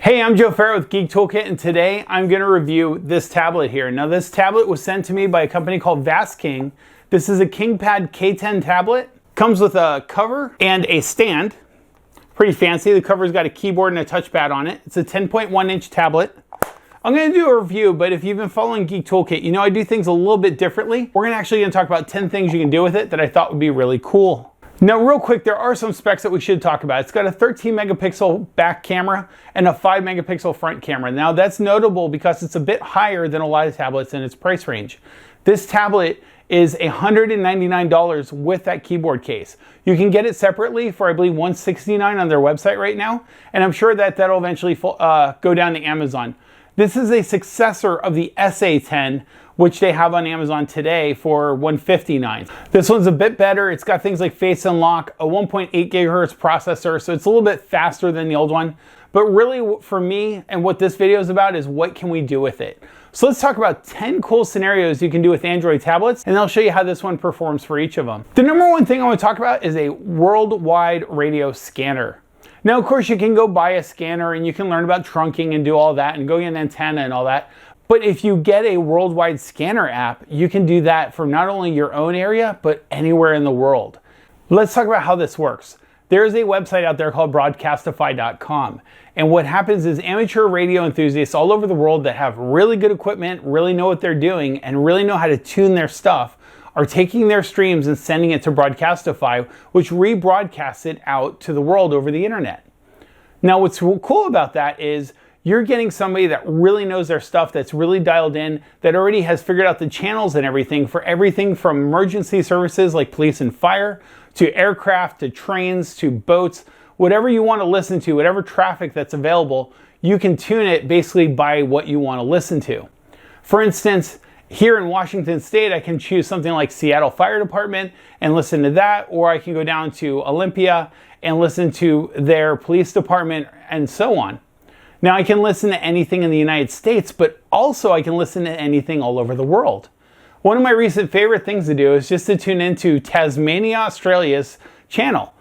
Hey, I'm Joe Farrow with GeekToolkit, and today I'm going to review this tablet here. Now, this tablet was sent to me by a company called Vastking. This is a Kingpad K10 tablet. Comes with a cover and a stand. Pretty fancy. The cover's got a keyboard and a touchpad on it. It's a 10.1-inch tablet. I'm going to do a review, but if you've been following GeekToolkit, you know I do things a little bit differently. We're actually going to talk about 10 things you can do with it that I thought would be really cool. Now, real quick, there are some specs that we should talk about. It's got a 13 megapixel back camera and a 5 megapixel front camera. Now, that's notable because it's a bit higher than a lot of tablets in its price range. This tablet is $199 with that keyboard case. You can get it separately for, I believe, $169 on their website right now, and I'm sure that that'll eventually go down to Amazon. This is a successor of the SA10, which they have on Amazon today for $159. This one's a bit better. It's got things like face unlock, a 1.8 gigahertz processor, so it's a little bit faster than the old one. But really, for me, and what this video is about, is what can we do with it? So let's talk about 10 cool scenarios you can do with Android tablets, and I'll show you how this one performs for each of them. The number one thing I want to talk about is a worldwide radio scanner. Now, of course, you can go buy a scanner and you can learn about trunking and do all that and go get an antenna and all that. But if you get a worldwide scanner app, you can do that from not only your own area, but anywhere in the world. Let's talk about how this works. There's a website out there called broadcastify.com. And what happens is amateur radio enthusiasts all over the world that have really good equipment, really know what they're doing, and really know how to tune their stuff are taking their streams and sending it to Broadcastify, which rebroadcasts it out to the world over the internet. Now, what's cool about that is you're getting somebody that really knows their stuff, that's really dialed in, that already has figured out the channels and everything for everything from emergency services like police and fire, to aircraft, to trains, to boats, whatever you want to listen to, whatever traffic that's available, you can tune it basically by what you want to listen to. For instance, here in Washington State, I can choose something like Seattle Fire Department and listen to that, or I can go down to Olympia and listen to their police department and so on. Now, I can listen to anything in the United States, but also I can listen to anything all over the world. One of my recent favorite things to do is just to tune into Tasmania, Australia's channel.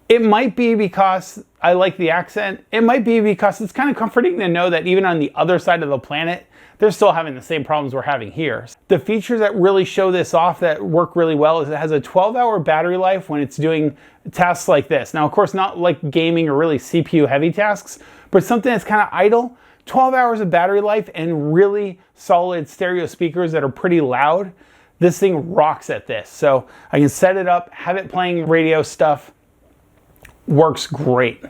It might be because I like the accent. It might be because it's kind of comforting to know that even on the other side of the planet, they're still having the same problems we're having here. The features that really show this off that work really well is it has a 12-hour battery life when it's doing tasks like this. Now, of course, not like gaming or really CPU heavy tasks, but something that's kind of idle. 12 hours of battery life and really solid stereo speakers that are pretty loud. This thing rocks at this. So I can set it up, have it playing radio stuff. Works great.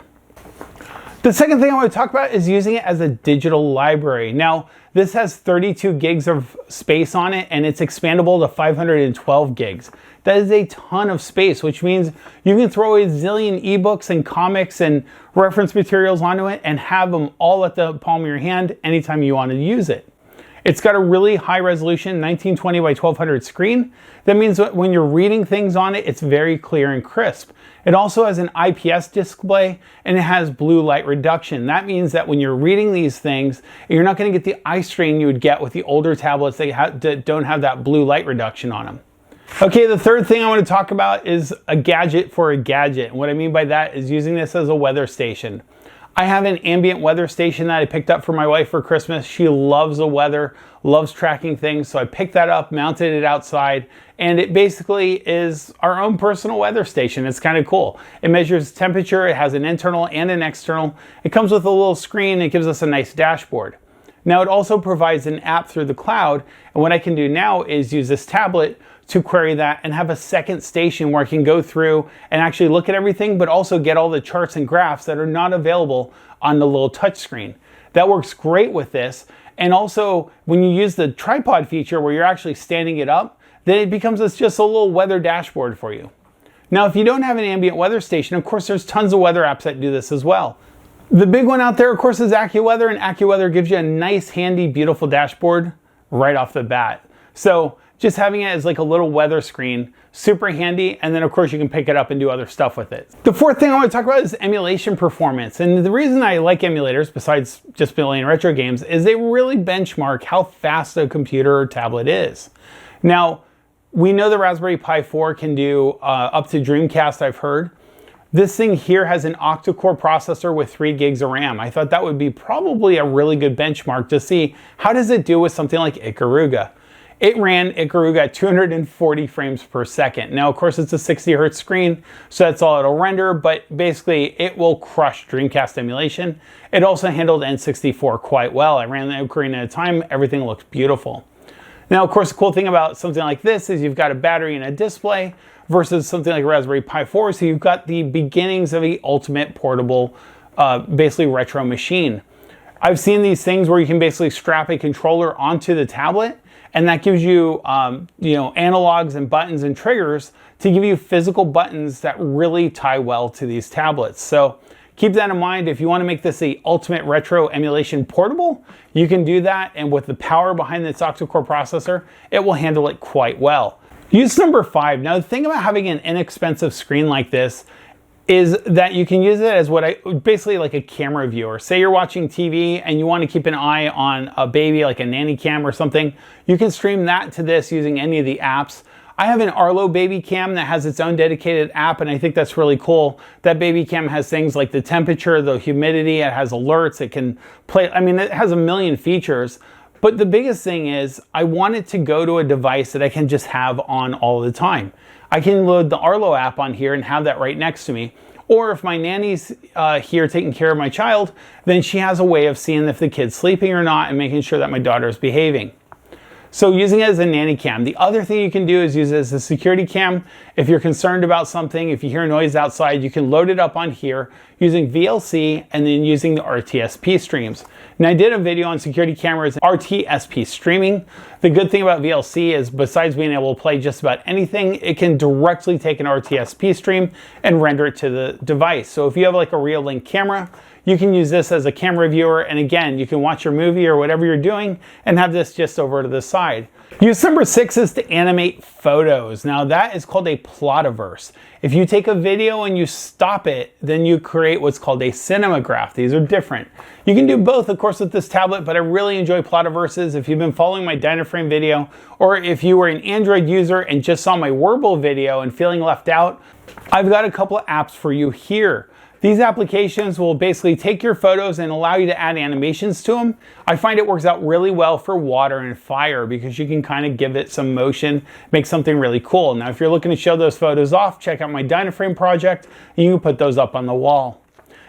The second thing I want to talk about is using it as a digital library. Now, this has 32 gigs of space on it, and it's expandable to 512 gigs. That is a ton of space, which means you can throw a zillion ebooks and comics and reference materials onto it and have them all at the palm of your hand anytime you want to use it. It's got a really high resolution 1920 by 1200 screen. That means that when you're reading things on it, it's very clear and crisp. It also has an IPS display and it has blue light reduction. That means that when you're reading these things, you're not going to get the eye strain you would get with the older tablets that don't have that blue light reduction on them. Okay, the third thing I want to talk about is a gadget for a gadget. And what I mean by that is using this as a weather station. I have an ambient weather station that I picked up for my wife for Christmas. She loves the weather, loves tracking things, so I picked that up, mounted it outside, and it basically is our own personal weather station. It's kind of cool. It measures temperature, it has an internal and an external. It comes with a little screen, it gives us a nice dashboard. Now, it also provides an app through the cloud, and what I can do now is use this tablet to query that and have a second station where I can go through and actually look at everything, but also get all the charts and graphs that are not available on the little touch screen. That works great with this. And also, when you use the tripod feature where you're actually standing it up, then it becomes just a little weather dashboard for you. Now, if you don't have an ambient weather station, of course, there's tons of weather apps that do this as well. The big one out there, of course, is AccuWeather, and AccuWeather gives you a nice, handy, beautiful dashboard right off the bat. So just having it as like a little weather screen, super handy, and then of course you can pick it up and do other stuff with it. The fourth thing I want to talk about is emulation performance. And the reason I like emulators, besides just playing retro games, is they really benchmark how fast a computer or tablet is. Now, we know the Raspberry Pi 4 can do up to Dreamcast, I've heard. This thing here has an octa-core processor with 3 gigs of RAM. I thought that would be probably a really good benchmark to see how does it do with something like Ikaruga. It ran Ikaruga at 240 frames per second. Now, of course, it's a 60 hertz screen, so that's all it'll render, but basically it will crush Dreamcast emulation. It also handled N64 quite well. I ran the Ocarina of Time, everything looked beautiful. Now, of course, the cool thing about something like this is you've got a battery and a display versus something like Raspberry Pi 4, so you've got the beginnings of the ultimate portable, basically retro machine. I've seen these things where you can basically strap a controller onto the tablet, and that gives you, analogs and buttons and triggers to give you physical buttons that really tie well to these tablets. So keep that in mind. If you want to make this the ultimate retro emulation portable, you can do that. And with the power behind this octa-core processor, it will handle it quite well. Use number 5. Now, the thing about having an inexpensive screen like this is that you can use it as basically like a camera viewer. Say you're watching TV and you want to keep an eye on a baby, like a nanny cam or something. You can stream that to this using any of the apps. I have an Arlo baby cam that has its own dedicated app, and I think that's really cool. That baby cam has things like the temperature, the humidity, it has alerts, it can play, it has a million features. But the biggest thing is I want it to go to a device that I can just have on all the time. I can load the Arlo app on here and have that right next to me. Or if my nanny's here taking care of my child, then she has a way of seeing if the kid's sleeping or not and making sure that my daughter is behaving. So using it as a nanny cam. The other thing you can do is use it as a security cam. If you're concerned about something, if you hear noise outside, you can load it up on here using VLC and then using the RTSP streams. Now, I did a video on security cameras and RTSP streaming. The good thing about VLC is besides being able to play just about anything, it can directly take an RTSP stream and render it to the device. So if you have like a Reolink camera, you can use this as a camera viewer, and again, you can watch your movie or whatever you're doing and have this just over to the side. Use number 6 is to animate photos. Now that is called a plotiverse. If you take a video and you stop it, then you create what's called a cinematograph. These are different. You can do both, of course, with this tablet, but I really enjoy plotiverses. If you've been following my Dynaframe video, or if you were an Android user and just saw my Wordle video and feeling left out, I've got a couple of apps for you here. These applications will basically take your photos and allow you to add animations to them. I find it works out really well for water and fire because you can kind of give it some motion, make something really cool. Now, if you're looking to show those photos off, check out my Dynaframe project and you can put those up on the wall.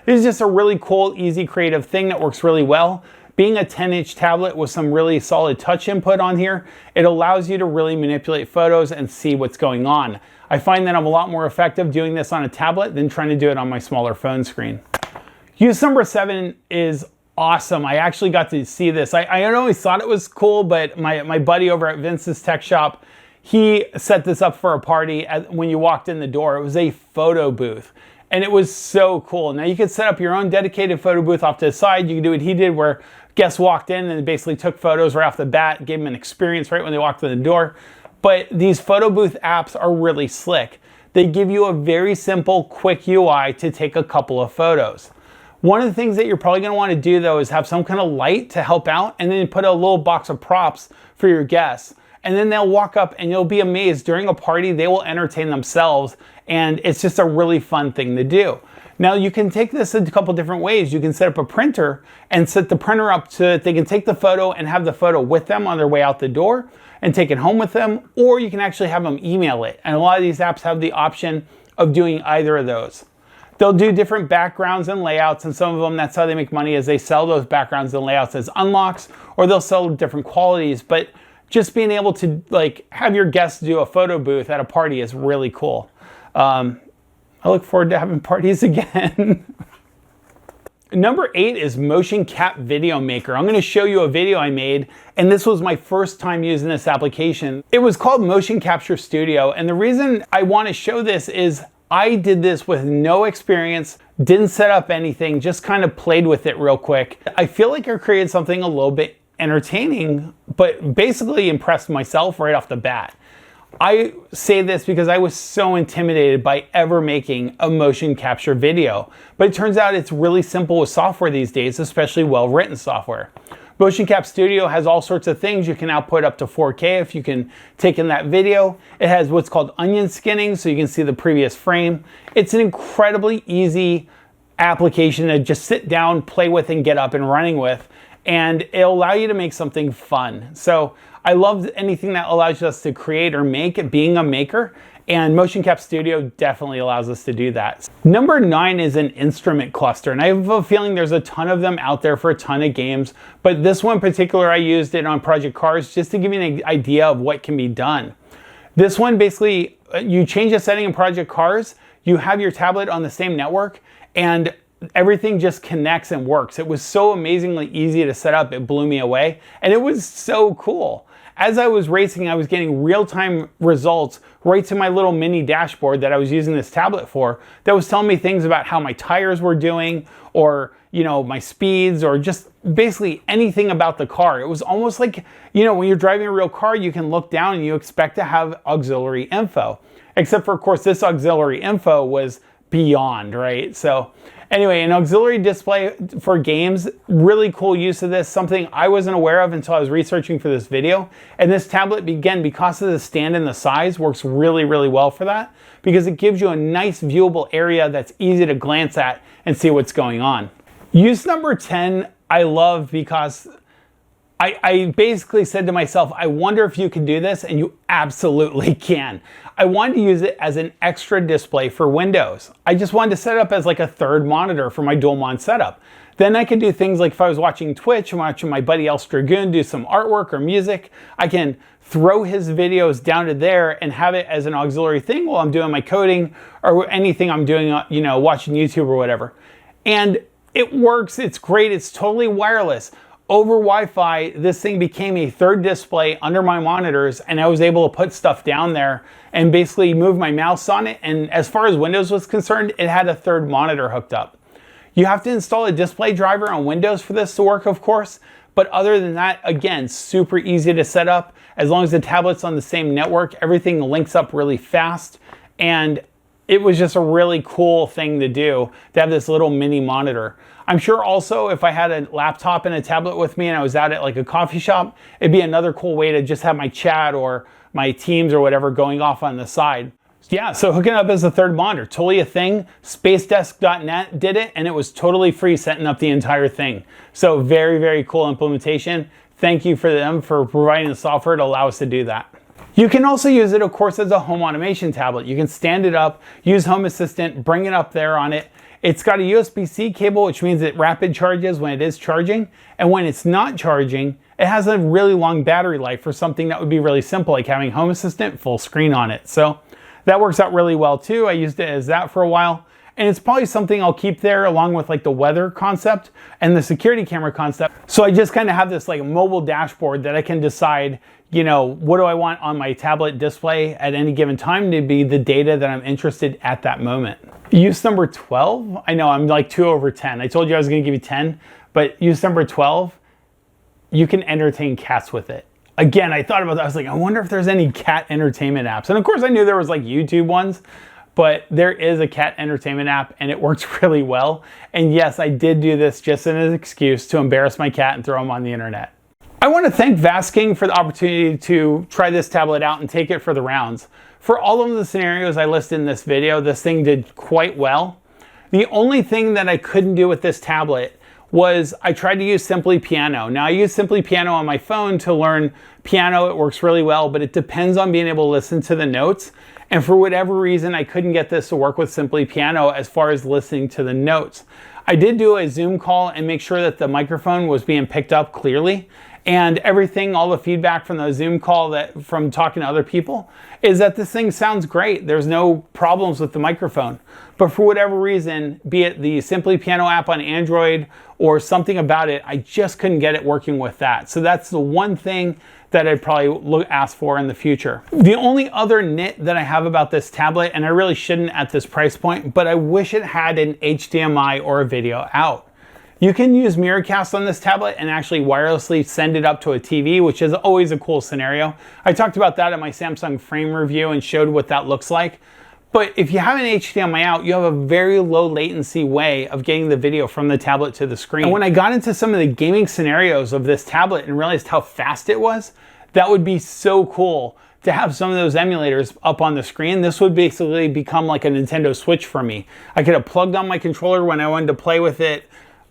This is just a really cool, easy, creative thing that works really well. Being a 10-inch tablet with some really solid touch input on here, it allows you to really manipulate photos and see what's going on. I find that I'm a lot more effective doing this on a tablet than trying to do it on my smaller phone screen. Use number 7 is awesome. I actually got to see this. I always thought it was cool, but my buddy over at Vince's Tech Shop, he set this up for a party when you walked in the door. It was a photo booth. And it was so cool. Now you could set up your own dedicated photo booth off to the side. You could do what he did where guests walked in and basically took photos right off the bat, gave them an experience right when they walked in the door. But these photo booth apps are really slick. They give you a very simple, quick UI to take a couple of photos. One of the things that you're probably going to want to do though is have some kind of light to help out and then put a little box of props for your guests. And then they'll walk up and you'll be amazed. During a party, they will entertain themselves and it's just a really fun thing to do. Now you can take this in a couple different ways. You can set up a printer and set the printer up so that they can take the photo and have the photo with them on their way out the door and take it home with them, or you can actually have them email it. And a lot of these apps have the option of doing either of those. They'll do different backgrounds and layouts, and some of them, that's how they make money, is they sell those backgrounds and layouts as unlocks, or they'll sell different qualities. But just being able to have your guests do a photo booth at a party is really cool. I look forward to having parties again. Number 8 is Motion Cap Video Maker. I'm going to show you a video I made, and this was my first time using this application. It was called Motion Capture Studio, and the reason I want to show this is I did this with no experience, didn't set up anything, just kind of played with it real quick. I feel like I created something a little bit entertaining, but basically impressed myself right off the bat. I say this because I was so intimidated by ever making a motion capture video, but it turns out it's really simple with software these days, especially well-written software. Motion Cap Studio has all sorts of things. You can output up to 4K if you can take in that video. It has what's called onion skinning, so you can see the previous frame. It's an incredibly easy application to just sit down, play with, and get up and running with. And it'll allow you to make something fun. So I love anything that allows us to create or make it, being a maker. And Motion Cap Studio definitely allows us to do that. Number 9 is an instrument cluster. And I have a feeling there's a ton of them out there for a ton of games. But this one in particular, I used it on Project Cars just to give you an idea of what can be done. This one basically, you change a setting in Project Cars, you have your tablet on the same network, and everything just connects and works. It was so amazingly easy to set up, it blew me away. And it was so cool. As I was racing, I was getting real-time results right to my little mini dashboard that I was using this tablet for, that was telling me things about how my tires were doing, or my speeds, or just basically anything about the car. It was almost like, when you're driving a real car, you can look down and you expect to have auxiliary info. Except for, of course, this auxiliary info was beyond, right? So anyway, an auxiliary display for games, really cool use of this, something I wasn't aware of until I was researching for this video. And this tablet, again, because of the stand and the size, works really, really well for that, because it gives you a nice viewable area that's easy to glance at and see what's going on. Use number 10, I love, because I basically said to myself, I wonder if you can do this, and you absolutely can. I wanted to use it as an extra display for Windows. I just wanted to set it up as like a third monitor for my dual mon setup. Then I could do things like if I was watching Twitch and watching my buddy El Dragoon do some artwork or music, I can throw his videos down to there and have it as an auxiliary thing while I'm doing my coding or anything I'm doing, watching YouTube or whatever. And it works, it's great, it's totally wireless. Over Wi-Fi, this thing became a third display under my monitors, and I was able to put stuff down there and basically move my mouse on it. And as far as Windows was concerned, it had a third monitor hooked up. You have to install a display driver on Windows for this to work, of course. But other than that, again, super easy to set up. As long as the tablet's on the same network, everything links up really fast. And it was just a really cool thing to do, to have this little mini monitor. I'm sure also if I had a laptop and a tablet with me and I was out at like a coffee shop, it'd be another cool way to just have my chat or my Teams or whatever going off on the side. Yeah, so hooking up as a third monitor, totally a thing. Spacedesk.net did it, and it was totally free setting up the entire thing. So very, very cool implementation. Thank you for them for providing the software to allow us to do that. You can also use it, of course, as a home automation tablet. You can stand it up, use Home Assistant, bring it up there on it. It's got a USB-C cable, which means it rapid charges when it is charging. And when it's not charging, it has a really long battery life for something that would be really simple, like having Home Assistant full screen on it. So that works out really well too. I used it as that for a while. And it's probably something I'll keep there along with like the weather concept and the security camera concept. So I just kind of have this like mobile dashboard that I can decide, what do I want on my tablet display at any given time to be the data that I'm interested at that moment. Use number 12. I know I'm like 2 over 10. I told you I was going to give you 10, but use number 12. You can entertain cats with it. Again, I thought about that. I was like, I wonder if there's any cat entertainment apps. And of course I knew there was like YouTube ones, but there is a cat entertainment app and it works really well. And yes, I did do this just as an excuse to embarrass my cat and throw him on the internet. I want to thank Vastking for the opportunity to try this tablet out and take it for the rounds. For all of the scenarios I listed in this video, this thing did quite well. The only thing that I couldn't do with this tablet was I tried to use Simply Piano. Now I use Simply Piano on my phone to learn piano. It works really well, but it depends on being able to listen to the notes. And for whatever reason, I couldn't get this to work with Simply Piano as far as listening to the notes. I did do a Zoom call and make sure that the microphone was being picked up clearly. And everything, all the feedback from the Zoom call from talking to other people is that this thing sounds great. There's no problems with the microphone. But for whatever reason, be it the Simply Piano app on Android or something about it, I just couldn't get it working with that. So that's the one thing that I'd probably ask for in the future. The only other nit that I have about this tablet, and I really shouldn't at this price point, but I wish it had an HDMI or a video out. You can use Miracast on this tablet and actually wirelessly send it up to a TV, which is always a cool scenario. I talked about that in my Samsung frame review and showed what that looks like. But if you have an HDMI out, you have a very low latency way of getting the video from the tablet to the screen. And when I got into some of the gaming scenarios of this tablet and realized how fast it was, that would be so cool to have some of those emulators up on the screen. This would basically become like a Nintendo Switch for me. I could have plugged on my controller when I wanted to play with it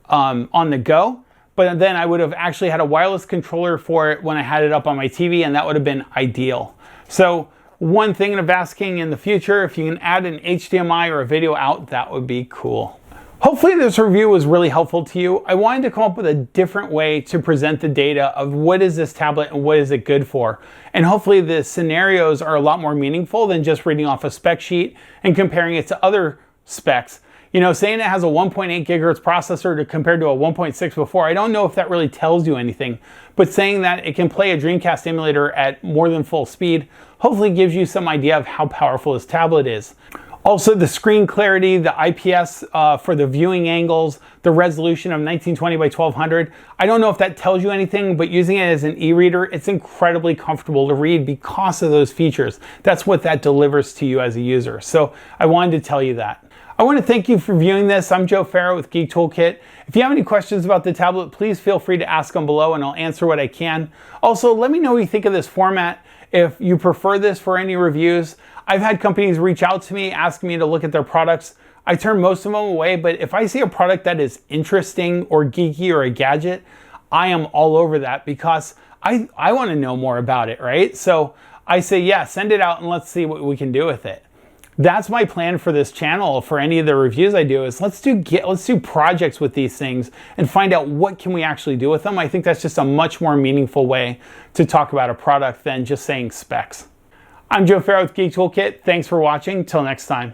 on the go, but then I would have actually had a wireless controller for it when I had it up on my TV, and that would have been ideal. So one thing in a Vastking in the future, if you can add an HDMI or a video out, that would be cool. Hopefully this review was really helpful to you. I wanted to come up with a different way to present the data of what is this tablet and what is it good for. And hopefully the scenarios are a lot more meaningful than just reading off a spec sheet and comparing it to other specs. You know, saying it has a 1.8 gigahertz processor compared to a 1.6 before, I don't know if that really tells you anything. But saying that it can play a Dreamcast emulator at more than full speed hopefully gives you some idea of how powerful this tablet is. Also, the screen clarity, the IPS for the viewing angles, the resolution of 1920 by 1200. I don't know if that tells you anything, but using it as an e-reader, it's incredibly comfortable to read because of those features. That's what that delivers to you as a user. So I wanted to tell you that. I want to thank you for viewing this. I'm Joe Farrow with GeekToolkit. If you have any questions about the tablet, please feel free to ask them below and I'll answer what I can. Also, let me know what you think of this format. If you prefer this for any reviews, I've had companies reach out to me asking me to look at their products. I turn most of them away, but if I see a product that is interesting or geeky or a gadget, I am all over that because I want to know more about it, right? So I say, yeah, send it out and let's see what we can do with it. That's my plan for this channel. For any of the reviews I do is let's do projects with these things and find out what can we actually do with them. I think that's just a much more meaningful way to talk about a product than just saying specs. I'm Joe Farrow with GeekToolkit. Thanks for watching. Till next time.